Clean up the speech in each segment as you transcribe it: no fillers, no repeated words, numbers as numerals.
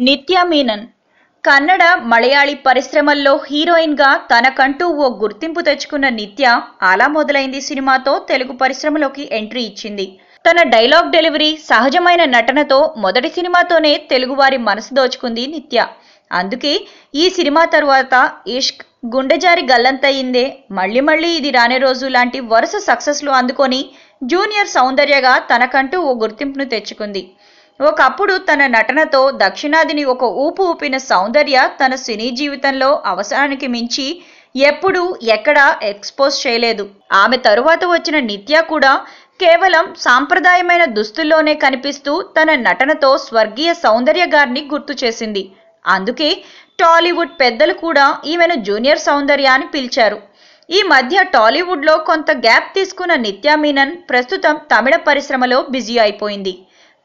నిత్య మీనన్ కన్నడ మలయాళీ పరిశ్రమల్లో హీరోయిన్గా తనకంటూ ఓ గుర్తింపు తెచ్చుకున్న నిత్య అలా మొదలైంది సినిమాతో తెలుగు పరిశ్రమలోకి ఎంట్రీ ఇచ్చింది. తన డైలాగ్ డెలివరీ, సహజమైన నటనతో మొదటి సినిమాతోనే తెలుగువారి మనసు దోచుకుంది నిత్య. అందుకే ఈ సినిమా తరువాత ఇష్క్, గుండెజారి గల్లంతయిందే, మళ్ళీ మళ్ళీ ఇది రానే రోజు లాంటి వరుస సక్సెస్లు అందుకొని జూనియర్ సౌందర్యగా తనకంటూ ఓ గుర్తింపును తెచ్చుకుంది. ఒకప్పుడు తన నటనతో దక్షిణాదిని ఒక ఊపు ఊపిన సౌందర్య తన సినీ జీవితంలో అవసరానికి మించి ఎప్పుడూ ఎక్కడా ఎక్స్పోజ్ చేయలేదు. ఆమె తరువాత వచ్చిన నిత్య కూడా కేవలం సాంప్రదాయమైన దుస్తుల్లోనే కనిపిస్తూ తన నటనతో స్వర్గీయ సౌందర్య గారిని గుర్తు చేసింది. అందుకే టాలీవుడ్ పెద్దలు కూడా ఈమెను జూనియర్ సౌందర్య అని పిలిచారు. ఈ మధ్య టాలీవుడ్లో కొంత గ్యాప్ తీసుకున్న నిత్య మీనన్ ప్రస్తుతం తమిళ పరిశ్రమలో బిజీ అయిపోయింది.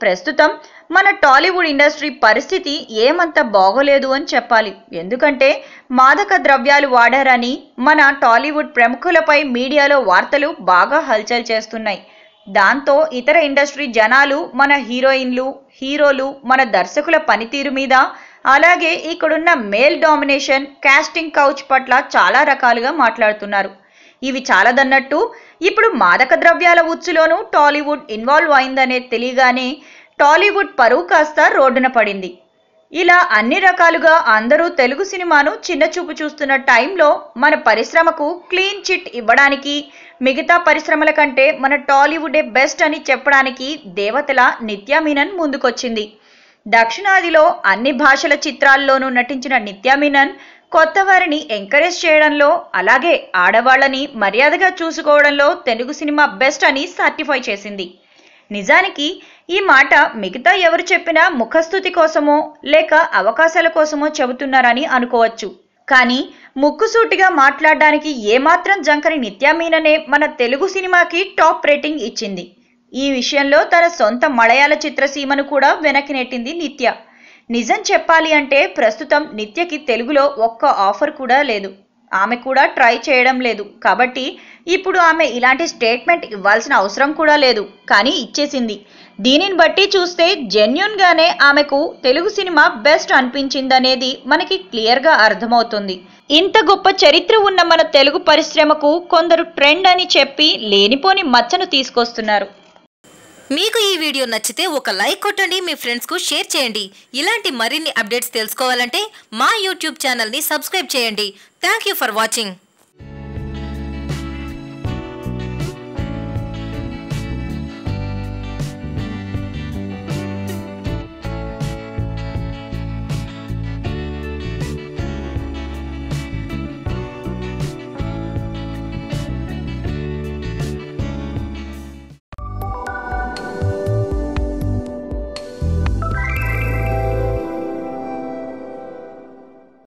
ప్రస్తుతం మన టాలీవుడ్ ఇండస్ట్రీ పరిస్థితి ఏమంత బాగోలేదు అని చెప్పాలి. ఎందుకంటే మాదక ద్రవ్యాలు వాడారని మన టాలీవుడ్ ప్రముఖులపై మీడియాలో వార్తలు బాగా హల్చల్ చేస్తున్నాయి. దాంతో ఇతర ఇండస్ట్రీ జనాలు మన హీరోయిన్లు, హీరోలు, మన దర్శకుల పనితీరు మీద, అలాగే ఇక్కడున్న మేల్ డామినేషన్, కాస్టింగ్ కౌచ్ పట్ల చాలా రకాలుగా మాట్లాడుతున్నారు. ఇవి చాలదన్నట్టు ఇప్పుడు మాదక ద్రవ్యాల ఉచ్చులోనూ టాలీవుడ్ ఇన్వాల్వ్ అయిందనే తెలియగానే టాలీవుడ్ పరువు కాస్త రోడ్డున పడింది. ఇలా అన్ని రకాలుగా అందరూ తెలుగు సినిమాను చిన్నచూపు చూస్తున్న టైంలో మన పరిశ్రమకు క్లీన్ చిట్ ఇవ్వడానికి, మిగతా పరిశ్రమల కంటే మన టాలీవుడే బెస్ట్ అని చెప్పడానికి దేవతల నిత్య మీనన్ ముందుకొచ్చింది. దక్షిణాదిలో అన్ని భాషల చిత్రాల్లోనూ నటించిన నిత్య మీనన్ కొత్త వారిని ఎంకరేజ్ చేయడంలో, అలాగే ఆడవాళ్లని మర్యాదగా చూసుకోవడంలో తెలుగు సినిమా బెస్ట్ అని సర్టిఫై చేసింది. నిజానికి ఈ మాట మిగతా ఎవరు చెప్పినా ముఖస్తుతి కోసమో లేక అవకాశాల కోసమో చెబుతున్నారని అనుకోవచ్చు. కానీ ముక్కుసూటిగా మాట్లాడడానికి ఏమాత్రం జంకని నిత్య మీననే మన తెలుగు సినిమాకి టాప్ రేటింగ్ ఇచ్చింది. ఈ విషయంలో తన సొంత మలయాళ చిత్రసీమను కూడా వెనక్కి నెట్టింది నిత్య. నిజం చెప్పాలి అంటే ప్రస్తుతం నిత్యకి తెలుగులో ఒక్క ఆఫర్ కూడా లేదు. ఆమె కూడా ట్రై చేయడం లేదు. కాబట్టి ఇప్పుడు ఆమె ఇలాంటి స్టేట్మెంట్ ఇవ్వాల్సిన అవసరం కూడా లేదు. కానీ ఇచ్చేసింది. దీనిని బట్టి చూస్తే జెన్యూన్గానే ఆమెకు తెలుగు సినిమా బెస్ట్ అనిపించిందనేది మనకి క్లియర్గా అర్థమవుతుంది. ఇంత గొప్ప చరిత్ర ఉన్న మన తెలుగు పరిశ్రమకు కొందరు ట్రెండ్ అని చెప్పి లేనిపోని మచ్చను తీసుకొస్తున్నారు. మీకు ఈ వీడియో నచ్చితే ఒక లైక్ కొట్టండి, మీ ఫ్రెండ్స్కు షేర్ చేయండి. ఇలాంటి మరిన్ని అప్డేట్స్ తెలుసుకోవాలంటే మా యూట్యూబ్ ఛానల్ని సబ్స్క్రైబ్ చేయండి. Thank you for watching.